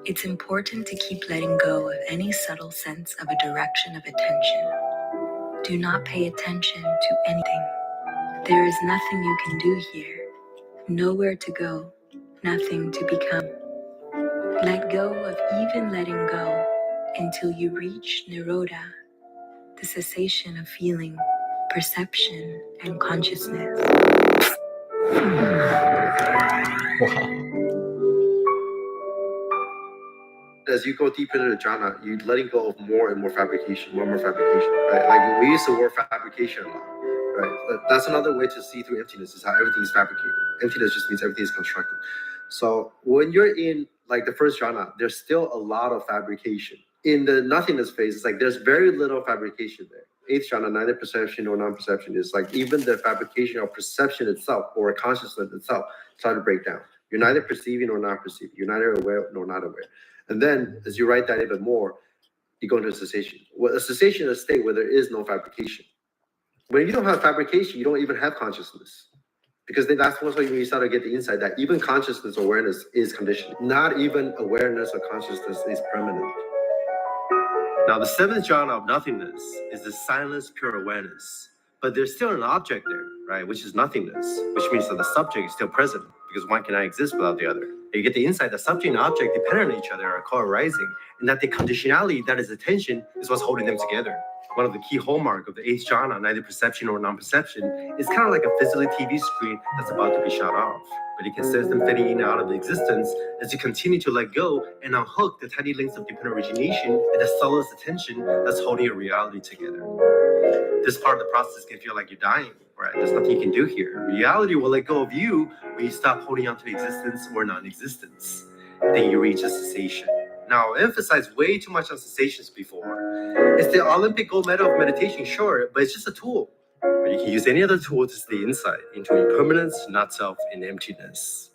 It's important to keep letting go of any subtle sense of a direction of attention. Do not pay attention to anything. There is nothing you can do here, nowhere to go, nothing to become. Let go of even letting go until you reach Nirodha, the cessation of feeling, perception, and consciousness. Wow. As you go deeper into the jhana, you're letting go of more and more fabrication, right? Like we use the word fabrication a lot, right? But that's another way to see through emptiness, is how everything is fabricated. Emptiness just means everything is constructed. So when you're in like the first jhana, there's still a lot of fabrication. In the nothingness phase, it's like there's very little fabrication there. Eighth jhana, neither perception nor non-perception, is like even the fabrication of perception itself or consciousness itself start to break down. You're neither perceiving nor not perceiving. You're neither aware nor not aware. And then as you write that even more, you go into a cessation. Well, a cessation is a state where there is no fabrication. When you don't have fabrication, you don't even have consciousness. Because then that's also when you start to get the insight that even consciousness, awareness is conditioned. Not even awareness or consciousness is permanent. Now, the seventh jhana of nothingness is the silence, pure awareness. But there's still an object there, right? Which is nothingness, which means that the subject is still present because one cannot exist without the other. And you get the insight that subject and object dependent on each other, are co-arising, and that the conditionality, that is attention, is what's holding them together. One of the key hallmark of the eighth jhana, neither perception or non-perception, is kind of like a physical TV screen that's about to be shut off. But it can sense them fading in and out of existence as you continue to let go and unhook the tiny links of dependent origination and the subtlest attention that's holding your reality together. This part of the process can feel like you're dying, right? There's nothing you can do here. Reality will let go of you when you stop holding on to existence or non-existence. Then you reach a cessation. Now, I emphasized way too much on cessations before. It's the Olympic gold medal of meditation, sure, but it's just a tool. But you can use any other tool to see insight into impermanence, not self, and emptiness.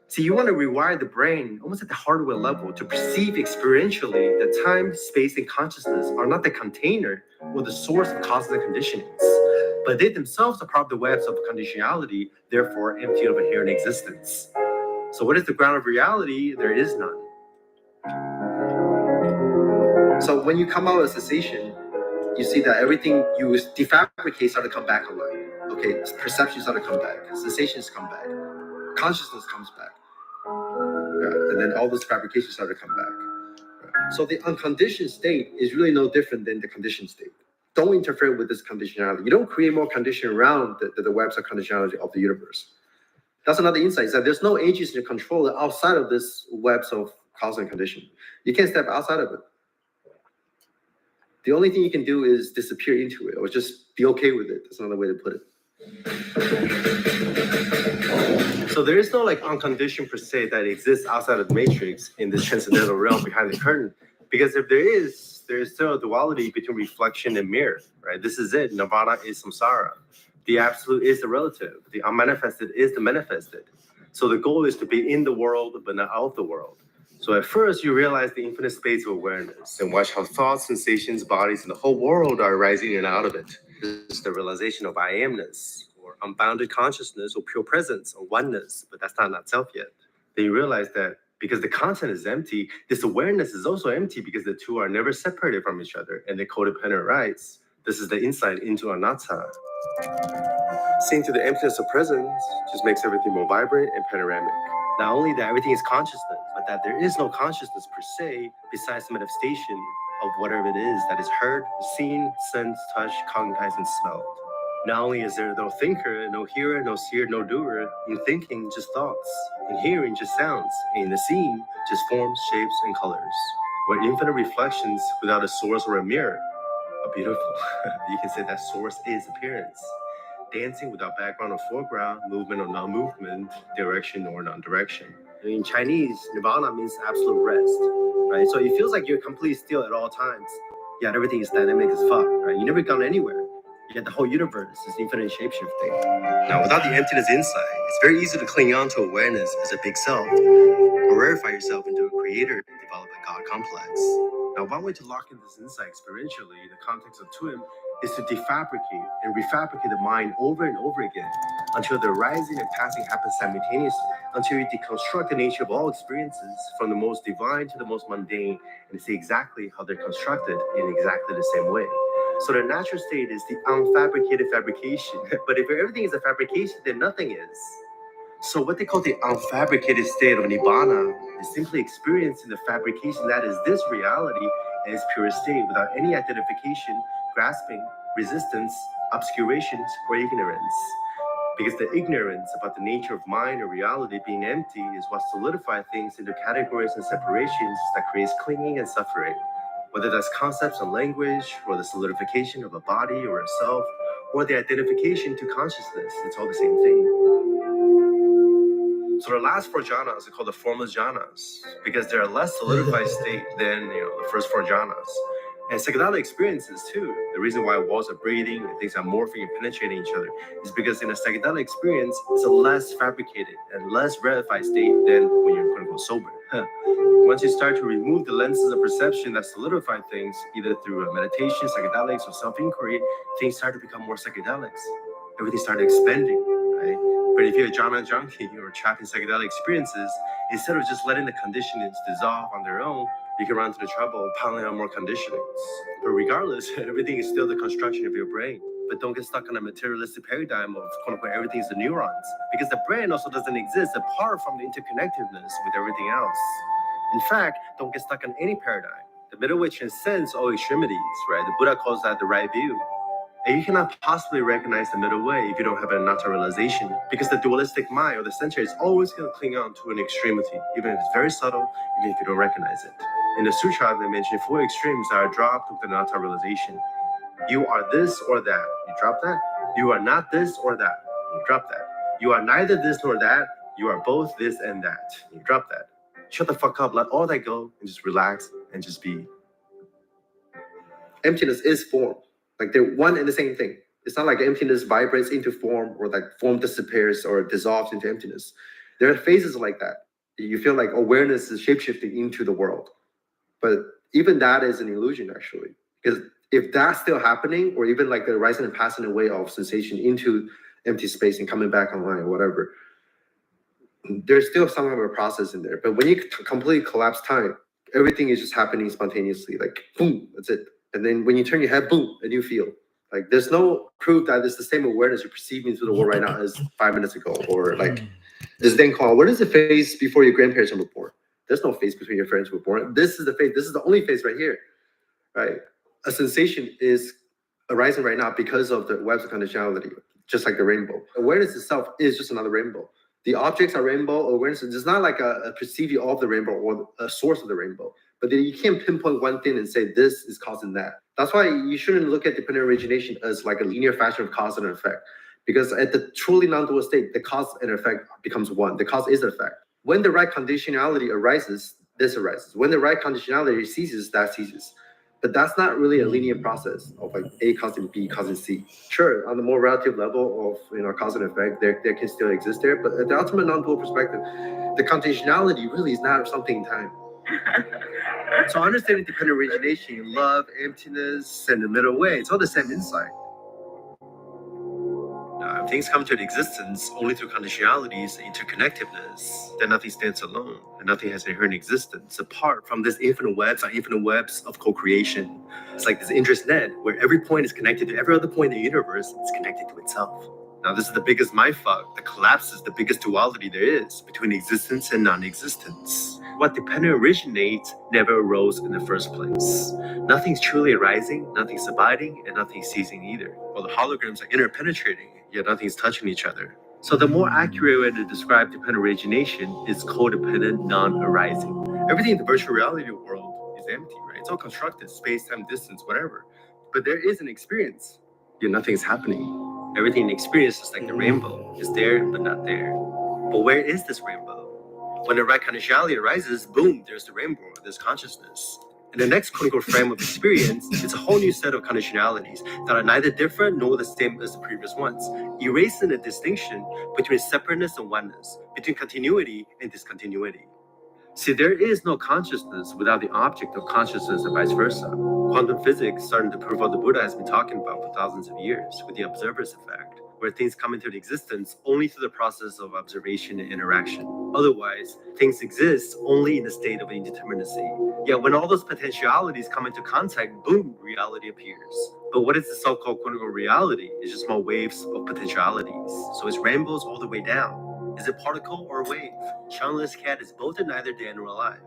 See, you want to rewire the brain almost at the hardware level to perceive experientially that time, space, and consciousness are not the container or the source of causes and conditionings, but they themselves are part of the webs of conditionality, therefore empty of inherent existence. So what is the ground of reality? There is none. So when you come out of cessation, you see that everything you defabricate start to come back online. Okay, perceptions start to come back, sensations come back, consciousness comes back. And then all those fabrications start to come back. So the unconditioned state is really no different than the conditioned state. Don't interfere with this conditionality. You don't create more condition around the webs of conditionality of the universe. That's another insight, is that there's no agency to control it outside of this webs of cause and condition. You can't step outside of it. The only thing you can do is disappear into it, or just be okay with it. That's another way to put it. So there is no like unconditioned per se that exists outside of the matrix in this transcendental realm behind the curtain. Because if there is still a duality between reflection and mirror, right? This is it. Nirvana is samsara. The absolute is the relative. The unmanifested is the manifested. So the goal is to be in the world, but not out of the world. So at first, you realize the infinite space of awareness and watch how thoughts, sensations, bodies, and the whole world are rising in and out of it. This is the realization of I amness, or unbounded consciousness, or pure presence, or oneness, but that's not self yet. Then you realize that because the content is empty, this awareness is also empty because the two are never separated from each other and they're codependent rights. This is the insight into anatta. Seeing through the emptiness of presence just makes everything more vibrant and panoramic. Not only that everything is consciousness, but that there is no consciousness per se besides the manifestation of whatever it is that is heard, seen, sensed, touched, cognized, and smelled. Not only is there no thinker, no hearer, no seer, no doer, in thinking, just thoughts, in hearing, just sounds, and in the seeing, just forms, shapes, and colors. We're infinite reflections without a source or a mirror. Beautiful. You can say that source is appearance. Dancing without background or foreground, movement or non-movement, direction or non-direction. In Chinese, nirvana means absolute rest, right? So it feels like you're completely still at all times, yet everything is dynamic as fuck, right? You never gone anywhere, yet the whole universe is infinite shapeshifting. Now, without the emptiness insight, it's very easy to cling on to awareness as a big self, or rarefy yourself into a creator and develop a God complex. Now, one way to lock in this insight experientially in the context of TUIM is to defabricate and refabricate the mind over and over again until the rising and passing happens simultaneously, until you deconstruct the nature of all experiences from the most divine to the most mundane and see exactly how they're constructed in exactly the same way. So the natural state is the unfabricated fabrication. But if everything is a fabrication, then nothing is. So what they call the unfabricated state of Nibbana is simply experiencing the fabrication that is this reality in its pure state without any identification, grasping, resistance, obscurations, or ignorance. Because the ignorance about the nature of mind or reality being empty is what solidifies things into categories and separations that creates clinging and suffering. Whether that's concepts and language, or the solidification of a body or a self, or the identification to consciousness, it's all the same thing. So the last four jhanas are called the formless jhanas because they're a less solidified state than the first four jhanas. And psychedelic experiences too. The reason why walls are breathing and things are morphing and penetrating each other is because in a psychedelic experience, it's a less fabricated and less rarefied state than when you're quote unquote sober. Once you start to remove the lenses of perception that solidify things, either through meditation, psychedelics, or self-inquiry, things start to become more psychedelics. Everything started expanding, right? But if you're a jhana junkie or trapped in psychedelic experiences, instead of just letting the conditionings dissolve on their own, you can run into the trouble of piling on more conditionings. But regardless, everything is still the construction of your brain. But don't get stuck on a materialistic paradigm of quote unquote everything's the neurons, because the brain also doesn't exist apart from the interconnectedness with everything else. In fact, don't get stuck on any paradigm. The middle way transcends all extremities, right? The Buddha calls that the right view. And you cannot possibly recognize the middle way if you don't have an anatta realization, because the dualistic mind or the center is always going to cling on to an extremity, even if it's very subtle, even if you don't recognize it. In the sutra, they mention four extremes that are dropped with the anatta realization. You are this or that, you drop that. You are not this or that, you drop that. You are neither this nor that, you are both this and that, you drop that. Shut the fuck up, let all that go, and just relax and just be. Emptiness is form. Like they're one and the same thing. It's not like emptiness vibrates into form or like form disappears or dissolves into emptiness. There are phases like that. You feel like awareness is shapeshifting into the world. But even that is an illusion, actually. Because if that's still happening, or even like the rising and passing away of sensation into empty space and coming back online or whatever, there's still some of a process in there. But when you completely collapse time, everything is just happening spontaneously. Like, boom, that's it. And then when you turn your head, boom, a new feel. Like there's no proof that it's the same awareness you're perceiving through the world right now as 5 minutes ago. Or like this thing called, what is the phase before your grandparents were born? There's no phase between your parents were born. This is the phase. This is the only phase right here, right? A sensation is arising right now because of the webs of conditionality, just like the rainbow. Awareness itself is just another rainbow. The objects are rainbow. Awareness is not like a perceiving of the rainbow or a source of the rainbow. But then you can't pinpoint one thing and say this is causing that. That's why you shouldn't look at dependent origination as like a linear fashion of cause and effect. Because at the truly non-dual state, the cause and effect becomes one. The cause is the effect. When the right conditionality arises, this arises. When the right conditionality ceases, that ceases. But that's not really a linear process of like A causing B causing C. Sure, on the more relative level of cause and effect, there can still exist there. But at the ultimate non-dual perspective, the conditionality really is not something in time. So understanding dependent origination, love, emptiness, and the middle way, it's all the same insight. If things come to an existence only through conditionalities and interconnectedness, then nothing stands alone, and nothing has inherent existence apart from this infinite webs of co-creation. It's like this interest net where every point is connected to every other point in the universe. It's connected to itself. Now, this is the biggest mindfuck that collapses the biggest duality there is between existence and non-existence. What dependent originates never arose in the first place. Nothing's truly arising, nothing's abiding, and nothing's ceasing either. While the holograms are interpenetrating, yet nothing's touching each other. So the more accurate way to describe dependent origination is codependent non-arising. Everything in the virtual reality world is empty, right? It's all constructed, space, time, distance, whatever. But there is an experience, yet nothing's happening. Everything in experience is like the rainbow. It's there, but not there. But where is this rainbow? When the right conditionality arises, boom, there's the rainbow, there's consciousness. And the next critical frame of experience is a whole new set of conditionalities that are neither different nor the same as the previous ones, erasing the distinction between separateness and oneness, between continuity and discontinuity. See, there is no consciousness without the object of consciousness and vice versa. Quantum physics starting to prove what the Buddha has been talking about for thousands of years with the observer's effect. where things come into existence only through the process of observation and interaction. Otherwise, things exist only in the state of indeterminacy. Yet when all those potentialities come into contact, boom, reality appears. But what is the so-called quote-unquote reality? It's just small waves of potentialities. So it's rainbows all the way down. Is it particle or a wave? Seanless cat is both and neither dead nor alive.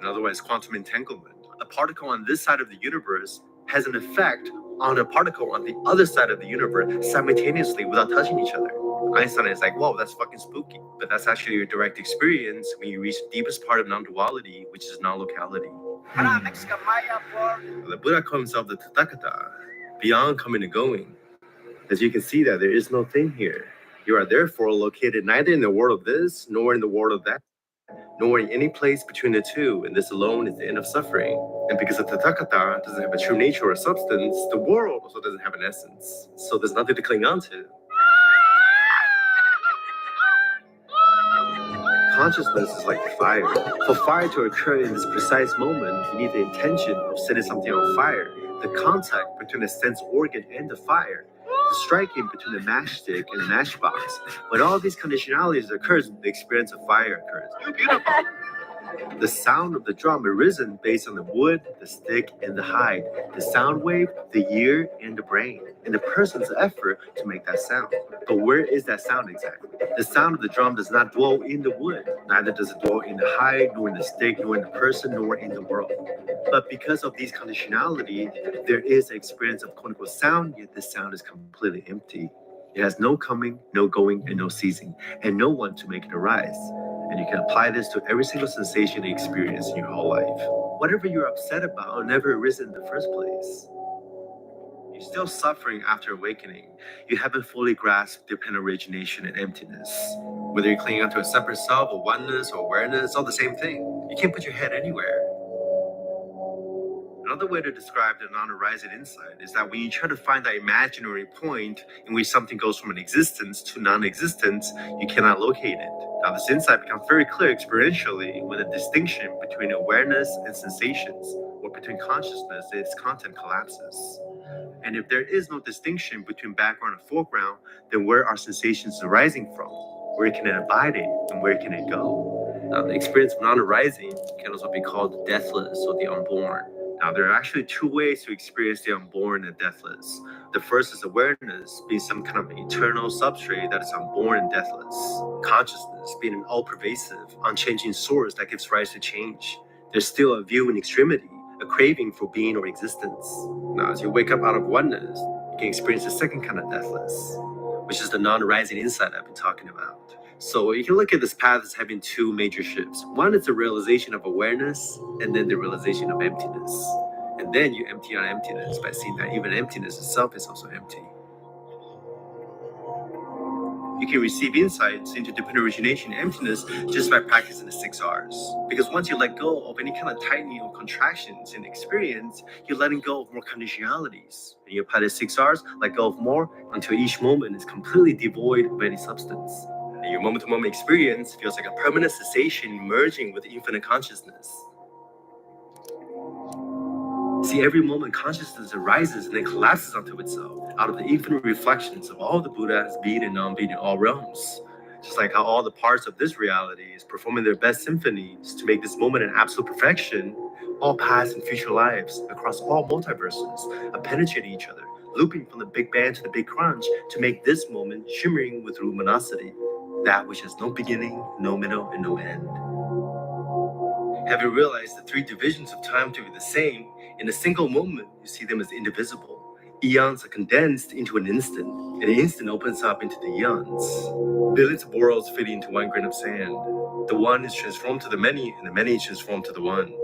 In other words, quantum entanglement. A particle on this side of the universe has an effect on a particle on the other side of the universe simultaneously without touching each other. Einstein is like, whoa, that's fucking spooky. But that's actually your direct experience when you reach the deepest part of non-duality, which is non-locality. The Buddha called himself the Tathagata, beyond coming and going. As you can see that there is no thing here. You are therefore located neither in the world of this nor in the world of that, nor in any place between the two, and this alone is the end of suffering. And because the Tathagata doesn't have a true nature or substance, the world also doesn't have an essence. So there's nothing to cling on to. Consciousness is like fire. For fire to occur in this precise moment, you need the intention of setting something on fire, the contact between the sense organ and the fire, the striking between the matchstick and the matchbox. When all these conditionalities occurs, the experience of fire occurs. The sound of the drum arisen based on the wood, the stick, and the hide, the sound wave, the ear, and the brain, and the person's effort to make that sound. But where is that sound exactly? The sound of the drum does not dwell in the wood, neither does it dwell in the hide, nor in the stick, nor in the person, nor in the world. But because of these conditionality, there is an experience of quote-unquote sound, yet the sound is completely empty. It has no coming, no going, and no ceasing, and no one to make it arise. And you can apply this to every single sensation and experience in your whole life. Whatever you're upset about never arisen in the first place. You're still suffering after awakening. You haven't fully grasped dependent origination and emptiness. Whether you're clinging onto a separate self, or oneness, or awareness, it's all the same thing. You can't put your head anywhere. Another way to describe the non-arising insight is that when you try to find that imaginary point in which something goes from an existence to non-existence, you cannot locate it. Now, this insight becomes very clear experientially when the distinction between awareness and sensations, or between consciousness and its content collapses. And if there is no distinction between background and foreground, then where are sensations arising from? Where can it abide in, and where can it go? Now, the experience of non-arising can also be called the deathless or the unborn. Now, there are actually two ways to experience the unborn and deathless. The first is awareness, being some kind of eternal substrate that is unborn and deathless. Consciousness, being an all-pervasive, unchanging source that gives rise to change. There's still a view in extremity, a craving for being or existence. Now, as you wake up out of oneness, you can experience the second kind of deathless, which is the non-arising insight I've been talking about. So you can look at this path as having two major shifts. One is the realization of awareness, and then the realization of emptiness. And then you empty out emptiness by seeing that even emptiness itself is also empty. You can receive insights into dependent origination and emptiness just by practicing the 6 R's. Because once you let go of any kind of tightening or contractions in experience, you're letting go of more conditionalities. And you apply the 6 R's, let go of more, until each moment is completely devoid of any substance. And your moment-to-moment experience feels like a permanent cessation merging with infinite consciousness. See, every moment consciousness arises and then collapses onto itself out of the infinite reflections of all the Buddhas, being and non-being in all realms. Just like how all the parts of this reality is performing their best symphonies to make this moment an absolute perfection, all past and future lives across all multiverses are penetrating each other, looping from the Big Bang to the Big Crunch to make this moment shimmering with luminosity, that which has no beginning, no middle, and no end. Having realized the three divisions of time to be the same, in a single moment, you see them as indivisible. Eons are condensed into an instant, and the instant opens up into the eons. Billions of worlds fit into one grain of sand. The one is transformed to the many, and the many is transformed to the one.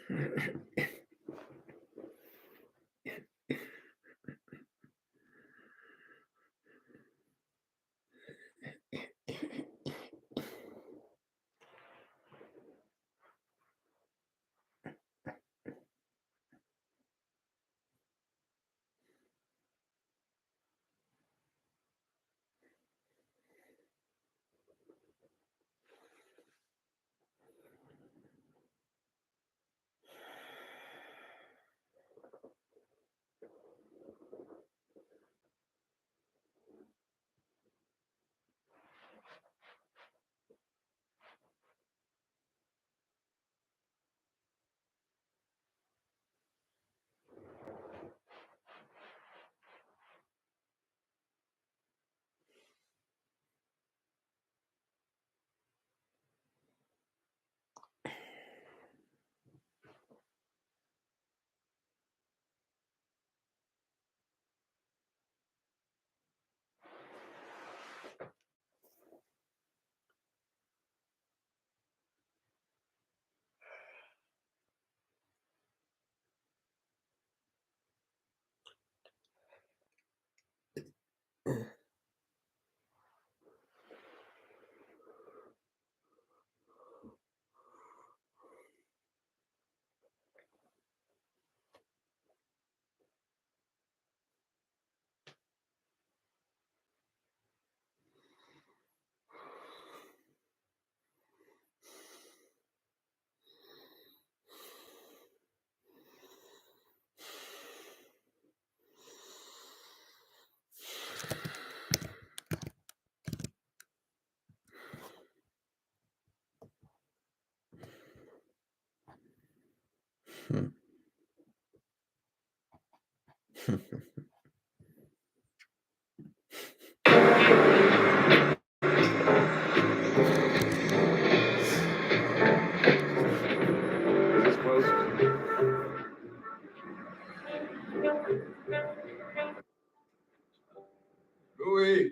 Is this closed? Louis!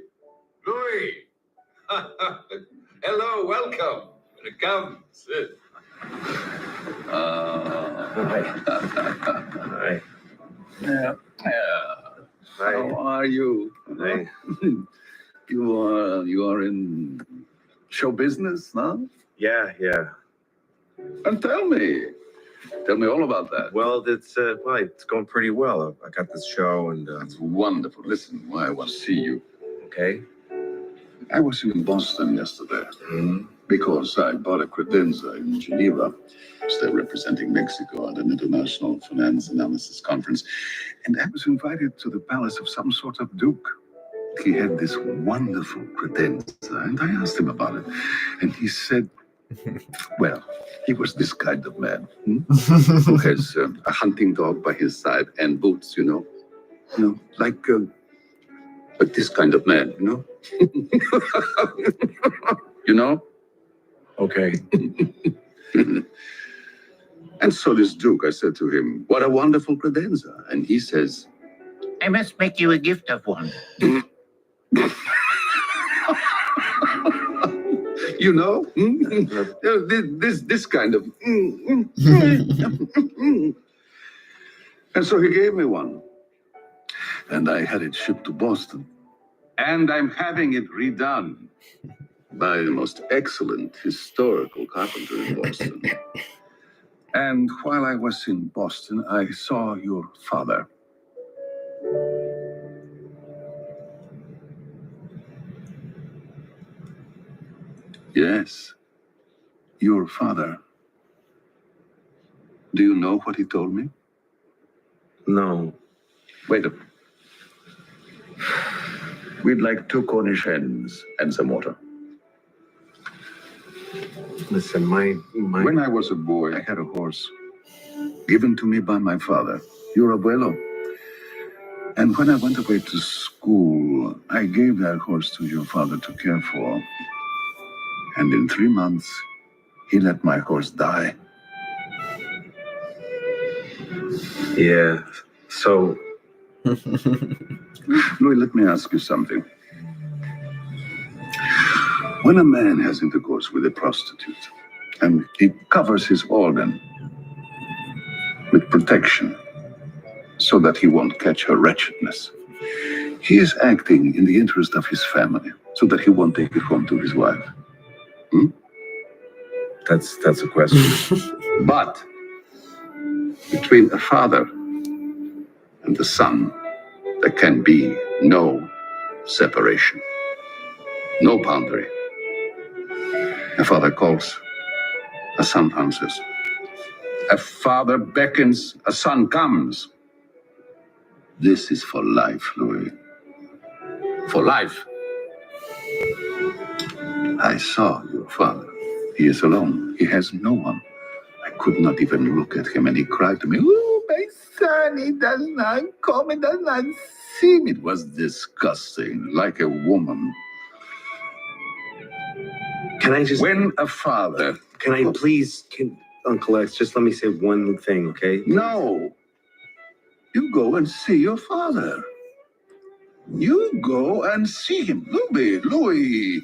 Louis! Hello, welcome. Come, sit. Hi. Hi. Yeah. Hi. How are you? Hi. You are in show business, huh? Yeah. And tell me all about that. Well, it's going pretty well. I got this show and That's wonderful. Listen, why I want to see you. okay. I was in Boston yesterday Mm-hmm. because I bought a credenza in Geneva. Still representing Mexico at an international finance analysis conference. And I was invited to the palace of some sort of duke. He had this wonderful credenza, and I asked him about it. And he said, well, he was this kind of man who has a hunting dog by his side and boots, like but this kind of man, you know? Okay. And so this duke, I said to him, what a wonderful credenza. And he says, I must make you a gift of one. you know, this kind of. And so he gave me one. And I had it shipped to Boston. And I'm having it redone by the most excellent historical carpenter in Boston. And while I was in Boston, I saw your father. Yes, your father. Do you know what he told me? No. Wait a minute. We'd like 2 Cornish hens and some water. Listen, my. When I was a boy, I had a horse given to me by my father, your abuelo. And when I went away to school, I gave that horse to your father to care for. And in 3 months, he let my horse die. Yeah. So. Louis, let me ask you something. When a man has intercourse with a prostitute and he covers his organ, with protection, so that he won't catch her wretchedness. He is acting in the interest of his family, so that he won't take it home to his wife. That's a question. But between a father and the son, there can be no separation, no boundary. A father calls, a son answers. A father beckons, a son comes. This is for life, Louis. For life. I saw your father. He is alone. He has no one. I could not even look at him, and he cried to me, "Oh, my son, he does not come and does not see me." It was disgusting, like a woman. Can I just... When a father... Can I please... Uncle X, just let me say one thing, okay? No. You go and see your father. You go and see him. Louis.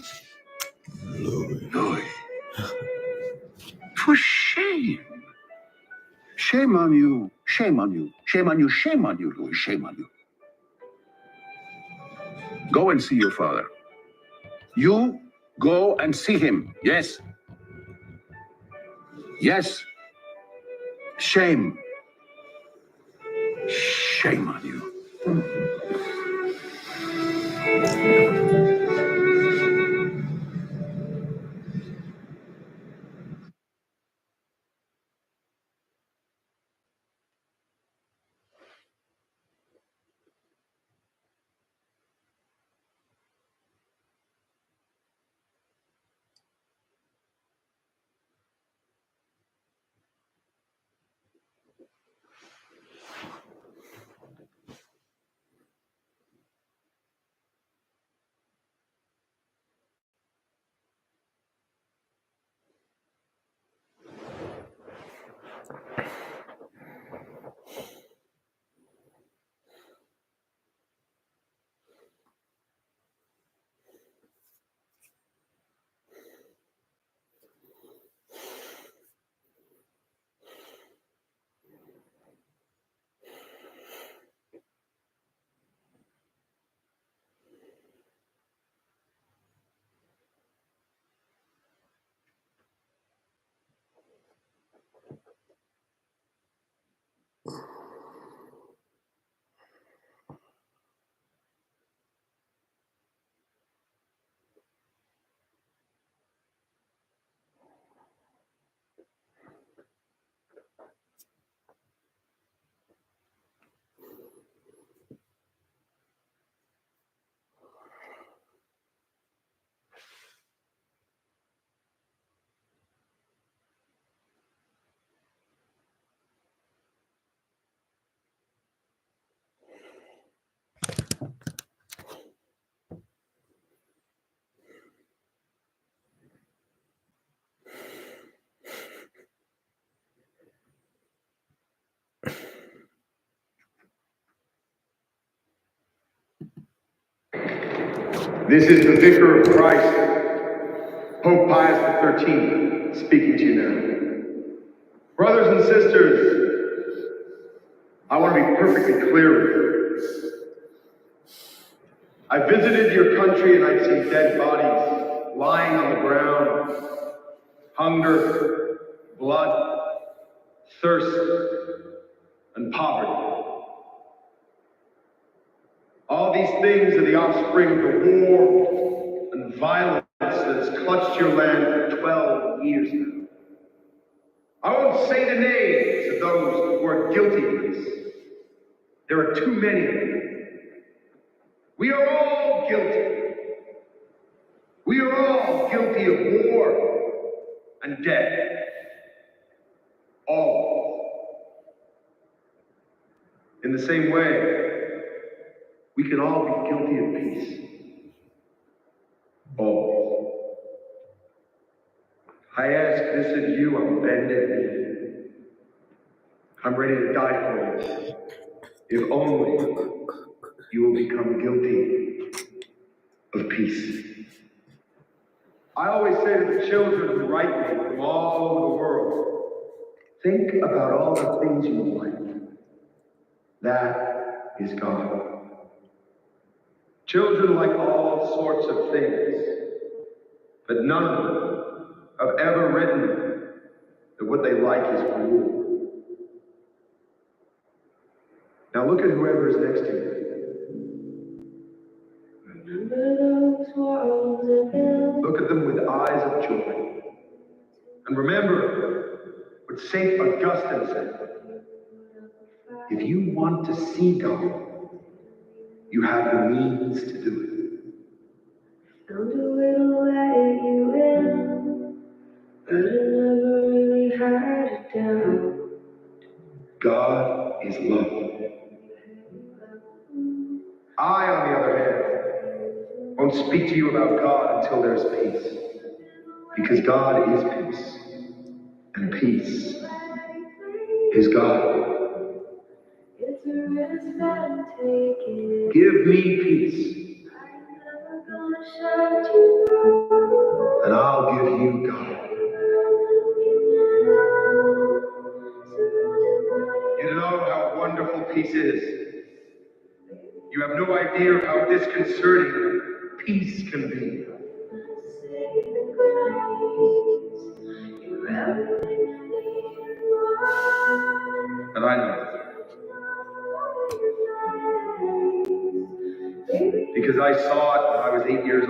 For shame. Shame on you. Shame on you. Shame on you. Shame on you, Louis. Shame on you. Go and see your father. You go and see him. Yes. Yes. Shame. Shame on you. This is the Vicar of Christ, Pope Pius XIII, speaking to you now. Brothers and sisters, I want to be perfectly clear with you. I visited your country and I've seen dead bodies lying on the ground, hunger, blood, thirst, and poverty. All these things are the offspring of the war and violence that has clutched your land for 12 years now. I won't say the names of those who are guilty of this. There are too many of them. We are all guilty. We are all guilty of war and death. All. In the same way, we can all be guilty of peace. Always. I ask this of you on bended knee. I'm ready to die for you. If only you will become guilty of peace. I always say to the children who write me from all over the world, Think about all the things you like. That is God. Children like all sorts of things, but none of them have ever written that what they like is cool. Now look at whoever is next to you. Look at them with eyes of joy. And remember what St. Augustine said. If you want to see God, you have the means to do it. Found a way to let you in, but I never really had it down. God is love. I, on the other hand, won't speak to you about God until there's peace. Because God is peace. And peace is God. It's a risk that I'm taking. Give me peace, I'm never gonna shut you down. and I'll give you God. You know how wonderful peace is. You have no idea of how disconcerting peace can be. And I know it. Because I saw it when I was 8 years old.